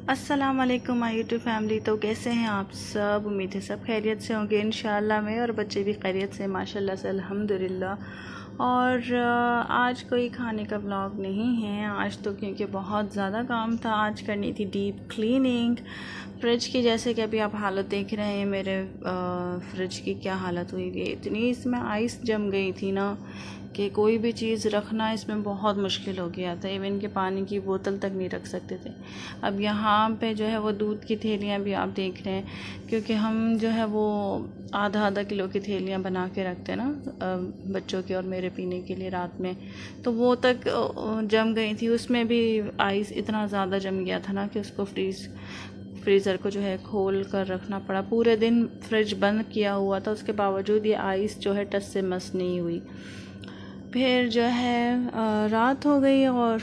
अस्सलाम वालेकुम my YouTube family. तो कैसे हैं आप सब? उम्मीद है सब खैरियत से होंगे इंशाल्लाह। में और बच्चे भी खैरियत से माशाल्लाह से अल्हम्दुलिल्लाह। और आज कोई खाने का व्लॉग नहीं है आज तो, क्योंकि बहुत ज़्यादा काम था। आज करनी थी डीप क्लीनिंग फ्रिज की। जैसे कि अभी आप हालत देख रहे हैं मेरे फ्रिज की क्या हालत हुई है। इतनी इसमें आइस जम गई थी ना कि कोई भी चीज़ रखना इसमें बहुत मुश्किल हो गया था। इवन कि पानी की बोतल तक नहीं रख सकते थे। अब यहाँ पे जो है वो दूध की थैलियाँ भी आप देख रहे हैं, क्योंकि हम जो है वो आधा आधा किलो की थैलियाँ बना के रखते हैं ना बच्चों के और मेरे पीने के लिए रात में। तो वो तक जम गई थी। उसमें भी आइस इतना ज़्यादा जम गया था ना कि उसको फ्रीज़र को जो है खोल कर रखना पड़ा। पूरे दिन फ्रिज बंद किया हुआ था, उसके बावजूद ये आइस जो है टस से मस नहीं हुई। फिर जो है रात हो गई और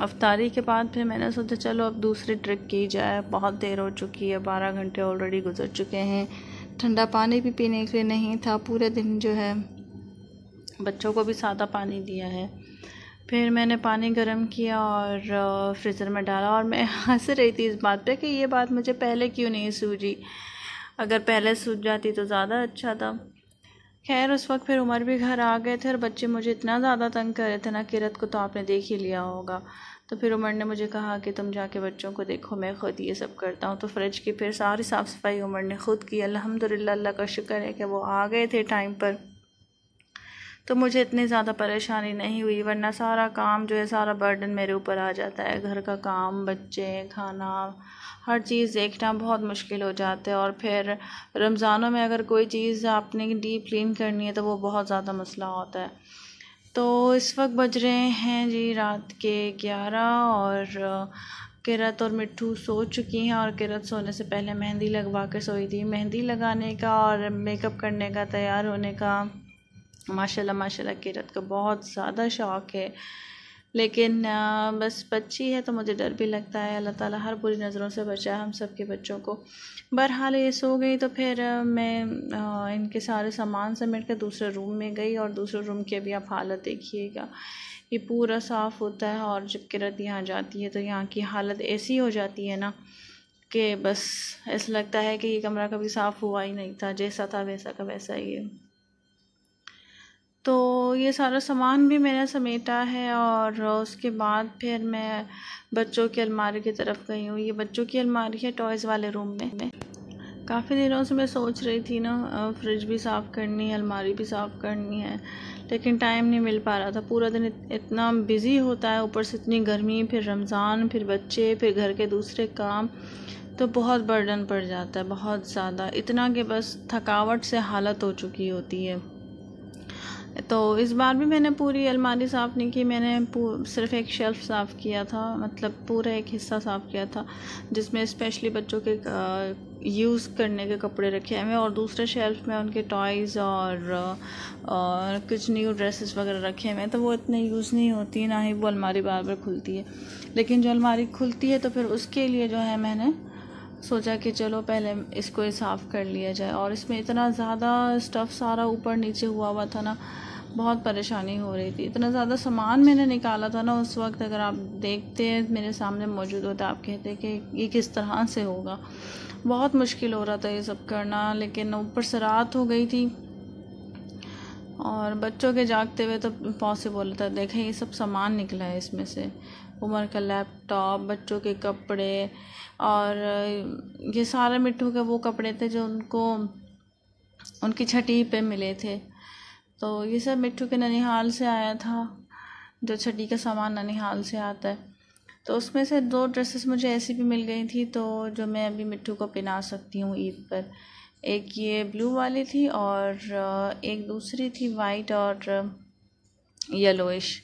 अफ्तारी के बाद फिर मैंने सोचा चलो अब दूसरी ट्रिक की जाए। बहुत देर हो चुकी है, 12 घंटे ऑलरेडी गुजर चुके हैं। ठंडा पानी भी पीने के लिए नहीं था। पूरे दिन जो है बच्चों को भी सादा पानी दिया है। फिर मैंने पानी गर्म किया और फ्रीज़र में डाला। और मैं हंस रही थी इस बात पे कि ये बात मुझे पहले क्यों नहीं सूझी। अगर पहले सूझ जाती तो ज़्यादा अच्छा था। खैर उस वक्त फिर उमर भी घर आ गए थे और बच्चे मुझे इतना ज़्यादा तंग कर रहे थे ना। किरत को तो आपने देख ही लिया होगा। तो फिर उमर ने मुझे कहा कि तुम जाके बच्चों को देखो, मैं ख़ुद ये सब करता हूँ। तो फ्रिज की फिर सारी साफ़ सफाई उमर ने ख़ुद की। अल्हम्दुलिल्लाह, अल्लाह का शुक्र है कि वो आ गए थे टाइम पर, तो मुझे इतनी ज़्यादा परेशानी नहीं हुई। वरना सारा काम जो है, सारा बर्डन मेरे ऊपर आ जाता है। घर का काम, बच्चे, खाना, हर चीज़ देखना बहुत मुश्किल हो जाता है। और फिर रमज़ानों में अगर कोई चीज़ आपने डीप क्लीन करनी है तो वो बहुत ज़्यादा मसला होता है। तो इस वक्त बज रहे हैं जी रात के 11 और किरत और मिट्ठू सो चुकी हैं। और किरत सोने से पहले मेहंदी लगवा के सोई थी। मेहंदी लगाने का और मेकअप करने का, तैयार होने का माशाल्लाह माशाल्लाह किरत को बहुत ज़्यादा शौक़ है। लेकिन बस बच्ची है तो मुझे डर भी लगता है। अल्लाह ताला हर बुरी नज़रों से बचाए हम सब के बच्चों को। बहरहाल ये सो गई तो फिर मैं इनके सारे सामान समेट कर दूसरे रूम में गई। और दूसरे रूम की अभी आप हालत देखिएगा, ये पूरा साफ़ होता है। और जब किरत यहाँ जाती है तो यहाँ की हालत ऐसी हो जाती है ना कि बस ऐसा लगता है कि ये कमरा कभी साफ़ हुआ ही नहीं था, जैसा था वैसा का वैसा ही है। तो ये सारा सामान भी मैंने समेटा है। और उसके बाद फिर मैं बच्चों की अलमारी की तरफ गई हूँ। ये बच्चों की अलमारी है टॉयज़ वाले रूम में। काफ़ी दिनों से मैं सोच रही थी ना फ्रिज भी साफ़ करनी है, अलमारी भी साफ़ करनी है, लेकिन टाइम नहीं मिल पा रहा था। पूरा दिन इतना बिज़ी होता है, ऊपर से इतनी गर्मी, फिर रमज़ान, फिर बच्चे, फिर घर के दूसरे काम, तो बहुत बर्डन पड़ जाता है बहुत ज़्यादा। इतना कि बस थकावट से हालत हो चुकी होती है। तो इस बार भी मैंने पूरी अलमारी साफ़ नहीं की। मैंने सिर्फ़ एक शेल्फ़ साफ़ किया था, मतलब पूरा एक हिस्सा साफ़ किया था जिसमें स्पेशली बच्चों के यूज़ करने के कपड़े रखे हुए, और दूसरे शेल्फ़ में उनके टॉयज़ और कुछ न्यू ड्रेसेस वगैरह रखे हुए हैं। तो वो इतने यूज़ नहीं होती, ना ही वो अलमारी बार बार खुलती है। लेकिन जो अलमारी खुलती है तो फिर उसके लिए जो है मैंने सोचा कि चलो पहले इसको ही साफ़ कर लिया जाए। और इसमें इतना ज़्यादा स्टफ़ सारा ऊपर नीचे हुआ था ना, बहुत परेशानी हो रही थी। इतना ज़्यादा सामान मैंने निकाला था ना उस वक्त, अगर आप देखते हैं मेरे सामने मौजूद होता आप कहते कि ये किस तरह से होगा। बहुत मुश्किल हो रहा था ये सब करना। लेकिन ऊपर से रात हो गई थी और बच्चों के जागते हुए तो पॉसिबल था। देखें ये सब सामान निकला है इसमें से, उमर का लैपटॉप, बच्चों के कपड़े, और ये सारे मिट्टू के वो कपड़े थे जो उनको उनकी छठी पे मिले थे। तो ये सब मिट्टू के ननिहाल से आया था, जो छठी का सामान ननिहाल से आता है। तो उसमें से 2 ड्रेसेस मुझे ऐसी भी मिल गई थी, तो जो मैं अभी मिट्टू को पहना सकती हूँ ईद पर। एक ये ब्लू वाली थी और एक दूसरी थी वाइट और येलोइश।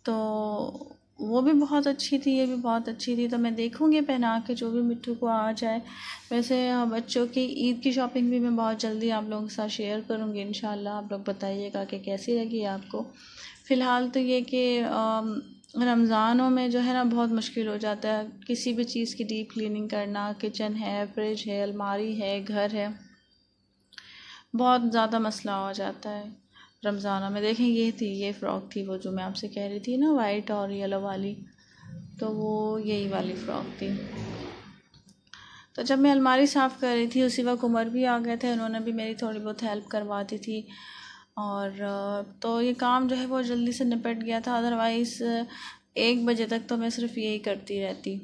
तो वो भी बहुत अच्छी थी, ये भी बहुत अच्छी थी। तो मैं देखूँगी पहना के जो भी मिट्टू को आ जाए। वैसे बच्चों की ईद की शॉपिंग भी मैं बहुत जल्दी आप लोगों के साथ शेयर करूँगी इंशाल्लाह। आप लोग बताइएगा कि कैसी लगी आपको। फ़िलहाल तो ये कि रमज़ानों में जो है ना बहुत मुश्किल हो जाता है किसी भी चीज़ की डीप क्लीनिंग करना। किचन है, फ्रिज है, अलमारी है, घर है, बहुत ज़्यादा मसला हो जाता है रमज़ानों में। देखें ये फ़्रॉक थी वो जो मैं आपसे कह रही थी ना, वाइट और येलो वाली। तो वो यही वाली फ़्रॉक थी। तो जब मैं अलमारी साफ़ कर रही थी उसी वक्त उमर भी आ गए थे, उन्होंने भी मेरी थोड़ी बहुत हेल्प करवा दी थी। और तो ये काम जो है वो जल्दी से निपट गया था, अदरवाइज़ 1 बजे तक तो मैं सिर्फ यही करती रहती।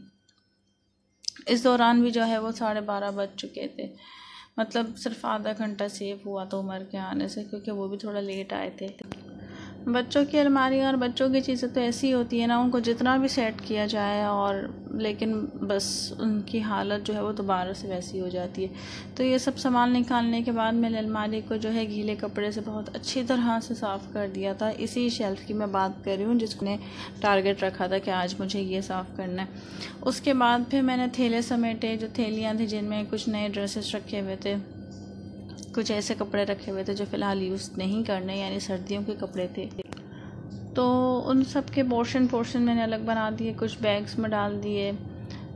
इस दौरान भी जो है वो 12:30 बज चुके थे, मतलब सिर्फ आधा घंटा सेव हुआ तो उमर के आने से, क्योंकि वो भी थोड़ा लेट आए थे। बच्चों की अलमारी और बच्चों की चीज़ें तो ऐसी होती है ना, उनको जितना भी सेट किया जाए और लेकिन बस उनकी हालत जो है वो दोबारा से वैसी हो जाती है। तो ये सब सामान निकालने के बाद मैंने अलमारी को जो है गीले कपड़े से बहुत अच्छी तरह से साफ़ कर दिया था। इसी शेल्फ़ की मैं बात कर रही हूँ जिसने टारगेट रखा था कि आज मुझे ये साफ़ करना है। उसके बाद फिर मैंने थैले समेटे, जो थैलियाँ थी जिनमें कुछ नए ड्रेसेस रखे हुए थे, कुछ ऐसे कपड़े रखे हुए थे जो फ़िलहाल यूज़ नहीं करने, यानी सर्दियों के कपड़े थे। तो उन सब के पोर्शन मैंने अलग बना दिए, कुछ बैग्स में डाल दिए,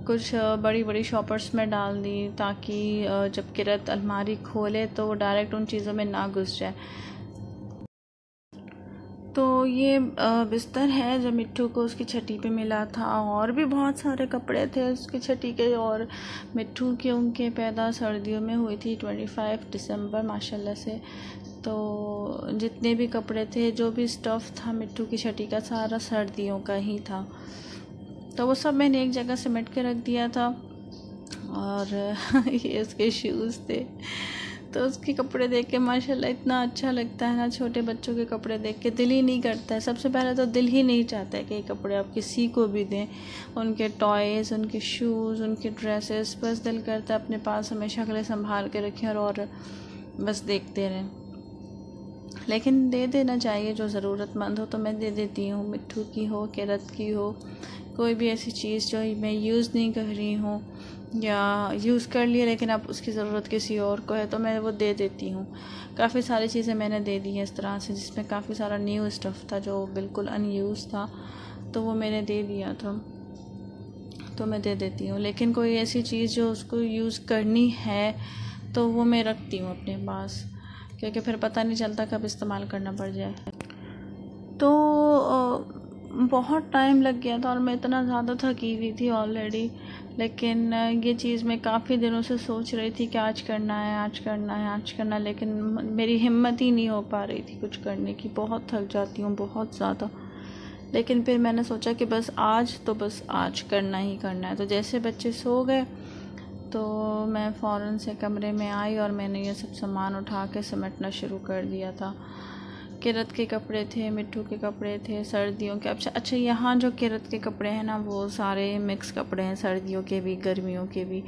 कुछ बड़ी बड़ी शॉपर्स में डाल दी, ताकि जब किरत अलमारी खोले तो वो डायरेक्ट उन चीज़ों में ना घुस जाए। तो ये बिस्तर है जो मिट्ठू को उसकी छठी पे मिला था, और भी बहुत सारे कपड़े थे उसकी छठी के। और मिट्ठू की उनके पैदा सर्दियों में हुई थी 25 दिसंबर माशाल्लाह से। तो जितने भी कपड़े थे, जो भी स्टफ़ था मिट्ठू की छठी का, सारा सर्दियों का ही था। तो वो सब मैंने एक जगह समेट के रख दिया था। और ये उसके शूज़ थे, तो उसके कपड़े देख के माशाल्लाह इतना अच्छा लगता है ना। छोटे बच्चों के कपड़े देख के दिल ही नहीं करता है, सबसे पहले तो दिल ही नहीं चाहता है कि ये कपड़े आप किसी को भी दें। उनके टॉयज़, उनके शूज़, उनके ड्रेसेस, बस दिल करता है अपने पास हमेशा के लिए संभाल के रखें और बस देखते रहें। लेकिन दे देना चाहिए, जो ज़रूरतमंद हो तो मैं दे देती हूँ। मिट्ठू की हो, किरत की हो, कोई भी ऐसी चीज़ जो मैं यूज़ नहीं कर रही हूँ या यूज़ कर लिया लेकिन अब उसकी ज़रूरत किसी और को है तो मैं वो दे देती हूँ। काफ़ी सारी चीज़ें मैंने दे दी हैं इस तरह से, जिसमें काफ़ी सारा न्यू स्टफ़ था जो बिल्कुल अनयूज़ था, तो वो मैंने दे दिया था, तो मैं दे देती हूँ। लेकिन कोई ऐसी चीज़ जो उसको यूज़ करनी है तो वो मैं रखती हूँ अपने पास, क्योंकि फिर पता नहीं चलता कब इस्तेमाल करना पड़ जाए। तो बहुत टाइम लग गया था और मैं इतना ज़्यादा थकी हुई थी ऑलरेडी, लेकिन ये चीज़ मैं काफ़ी दिनों से सोच रही थी कि आज करना है, आज करना है, आज करना है, लेकिन मेरी हिम्मत ही नहीं हो पा रही थी कुछ करने की। बहुत थक जाती हूँ, बहुत ज़्यादा। लेकिन फिर मैंने सोचा कि बस आज करना ही करना है। तो जैसे बच्चे सो गए तो मैं फ़ौरन से कमरे में आई और मैंने ये सब सामान उठा के समेटना शुरू कर दिया था। किरत के कपड़े थे, मिट्ठू के कपड़े थे, सर्दियों के। अच्छा, यहाँ जो किरत के कपड़े हैं ना, वो सारे मिक्स कपड़े हैं, सर्दियों के भी गर्मियों के भी।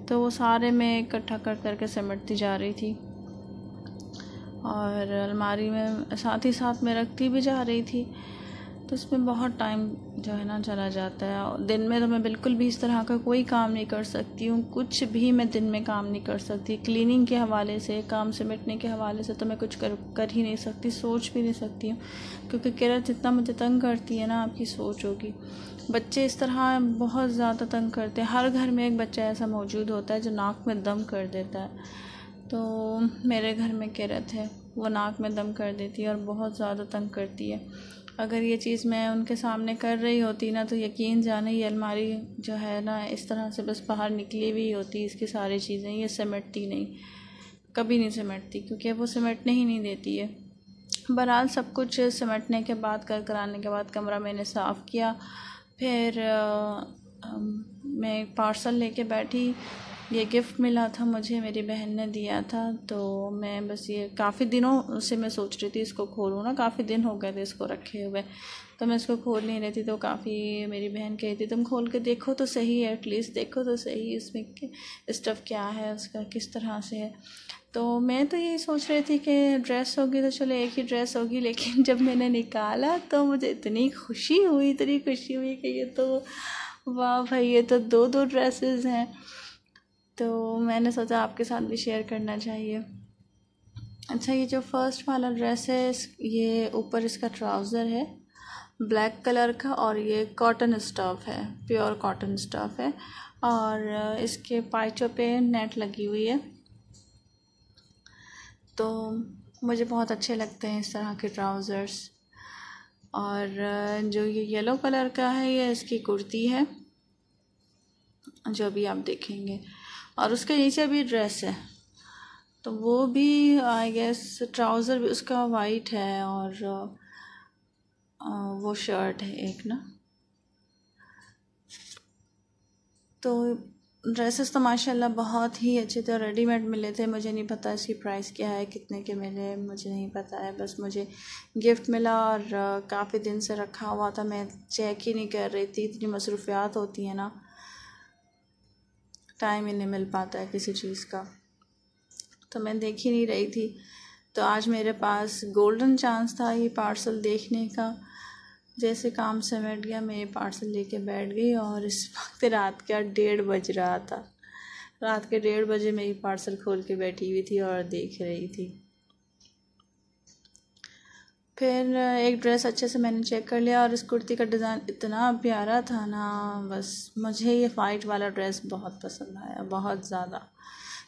तो वो सारे मैं इकट्ठा कर करके समेटती जा रही थी और अलमारी में साथ ही साथ में रखती भी जा रही थी। तो इसमें बहुत टाइम जो है ना चला जाता है। और दिन में तो मैं बिल्कुल भी इस तरह का कोई काम नहीं कर सकती हूँ, कुछ भी मैं दिन में काम नहीं कर सकती। क्लीनिंग के हवाले से, काम समेटने के हवाले से तो मैं कुछ कर ही नहीं सकती, सोच भी नहीं सकती हूँ, क्योंकि किरत जितना मुझे तंग करती है ना, आपकी सोच होगी। बच्चे इस तरह बहुत ज़्यादा तंग करते हैं। हर घर में एक बच्चा ऐसा मौजूद होता है जो नाक में दम कर देता है। तो मेरे घर में किरत है, वो नाक में दम कर देती है और बहुत ज़्यादा तंग करती है। अगर ये चीज़ मैं उनके सामने कर रही होती ना, तो यकीन जाने ये अलमारी जो है ना इस तरह से बस बाहर निकली हुई होती, इसकी सारी चीज़ें। ये समेटती नहीं, कभी नहीं समेटती, क्योंकि वो समेटने ही नहीं देती है। बहरहाल सब कुछ समेटने के बाद, कराने के बाद कमरा मैंने साफ़ किया। फिर मैं एक पार्सल लेके बैठी। ये गिफ्ट मिला था मुझे, मेरी बहन ने दिया था। तो मैं बस ये काफ़ी दिनों से मैं सोच रही थी इसको खोलूँ ना, काफ़ी दिन हो गए थे इसको रखे हुए, तो मैं इसको खोल नहीं रही थी। तो काफ़ी मेरी बहन कहती तुम खोल के देखो तो सही, एटलीस्ट देखो तो सही इसमें स्टफ़ क्या है, उसका किस तरह से है। तो मैं तो यही सोच रही थी कि ड्रेस होगी तो चलो एक ही ड्रेस होगी, लेकिन जब मैंने निकाला तो मुझे इतनी खुशी हुई कि ये तो वाह भाई, ये तो दो ड्रेसेस हैं। तो मैंने सोचा आपके साथ भी शेयर करना चाहिए। अच्छा, ये जो फर्स्ट वाला ड्रेस है, ये ऊपर इसका ट्राउज़र है ब्लैक कलर का, और ये कॉटन स्टफ़ है, प्योर कॉटन स्टफ़ है, और इसके पाइचों पे नेट लगी हुई है। तो मुझे बहुत अच्छे लगते हैं इस तरह के ट्राउज़र्स। और जो ये येलो कलर का है ये इसकी कुर्ती है जो अभी आप देखेंगे, और उसके नीचे भी ड्रेस है, तो वो भी आई गेस ट्राउज़र भी उसका वाइट है, और वो शर्ट है एक ना। तो ड्रेसेस तो माशाल्लाह बहुत ही अच्छे थे, रेडीमेड मिले थे। मुझे नहीं पता इसकी प्राइस क्या है, कितने के मिले मुझे नहीं पता है, बस मुझे गिफ्ट मिला और काफ़ी दिन से रखा हुआ था, मैं चेक ही नहीं कर रही थी, इतनी मसरूफियात होती है ना, टाइम ही नहीं मिल पाता है किसी चीज़ का, तो मैं देख ही नहीं रही थी। तो आज मेरे पास गोल्डन चांस था ये पार्सल देखने का। जैसे काम समेट गया मैं ये पार्सल लेके बैठ गई, और इस वक्त रात का 1:30 बज रहा था। रात के 1:30 बजे मैं ये पार्सल खोल के बैठी हुई थी और देख रही थी। फिर एक ड्रेस अच्छे से मैंने चेक कर लिया, और इस कुर्ती का डिज़ाइन इतना प्यारा था ना, बस मुझे ये वाइट वाला ड्रेस बहुत पसंद आया, बहुत ज़्यादा।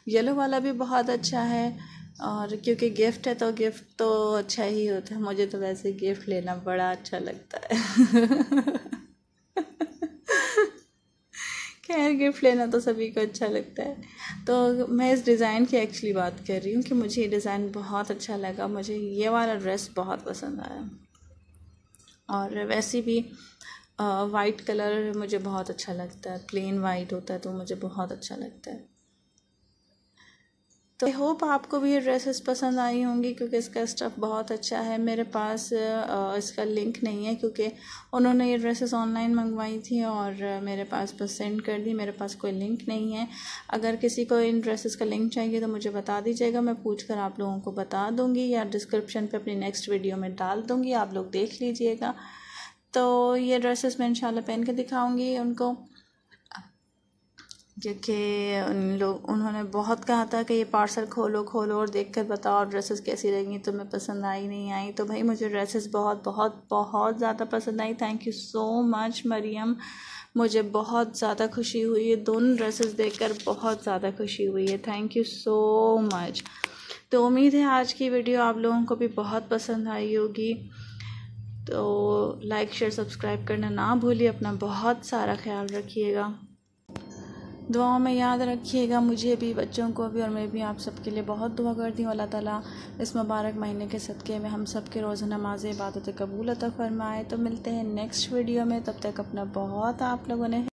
येलो वाला भी बहुत अच्छा है, और क्योंकि गिफ्ट है तो गिफ्ट तो अच्छा ही होता है, मुझे तो वैसे गिफ्ट लेना बड़ा अच्छा लगता है। खैर गिफ्ट लेना तो सभी को अच्छा लगता है। तो मैं इस डिज़ाइन की एक्चुअली बात कर रही हूँ कि मुझे ये डिज़ाइन बहुत अच्छा लगा, मुझे ये वाला ड्रेस बहुत पसंद आया, और वैसे भी वाइट कलर मुझे बहुत अच्छा लगता है, प्लेन वाइट होता है तो मुझे बहुत अच्छा लगता है। तो आई होप आपको भी ये ड्रेसेस पसंद आई होंगी, क्योंकि इसका स्टफ़ बहुत अच्छा है। मेरे पास इसका लिंक नहीं है, क्योंकि उन्होंने ये ड्रेसेस ऑनलाइन मंगवाई थी और मेरे पास बस सेंड कर दी, मेरे पास कोई लिंक नहीं है। अगर किसी को इन ड्रेसेस का लिंक चाहिए तो मुझे बता दीजिएगा, मैं पूछ कर आप लोगों को बता दूँगी, या डिस्क्रिप्शन पर अपनी नेक्स्ट वीडियो में डाल दूँगी, आप लोग देख लीजिएगा। तो ये ड्रेसेस मैं इंशाल्लाह पहन के दिखाऊँगी उनको, क्योंकि उन्होंने बहुत कहा था कि ये पार्सल खोलो खोलो और देखकर बताओ ड्रेसेस कैसी लगी, तो मैं पसंद आई नहीं आई। तो भाई मुझे ड्रेसेस बहुत बहुत बहुत ज़्यादा पसंद आई। Thank you so much Mariam, मुझे बहुत ज़्यादा खुशी हुई है, दोनों ड्रेसेस देखकर बहुत ज़्यादा खुशी हुई है। Thank you so much. तो उम्मीद है आज की वीडियो आप लोगों को भी बहुत पसंद आई होगी। तो लाइक शेयर सब्सक्राइब करना ना भूलिए, अपना बहुत सारा ख्याल रखिएगा, दुआओं में याद रखिएगा मुझे भी, बच्चों को भी, और मैं भी आप सबके लिए बहुत दुआ करती हूँ। अल्लाह ताला इस मुबारक महीने के सदक़े में हम सब के रोज़ नमाज़ इबादत कबूल अता फ़रमाए। तो मिलते हैं नेक्स्ट वीडियो में, तब तक अपना बहुत आप लोगों ने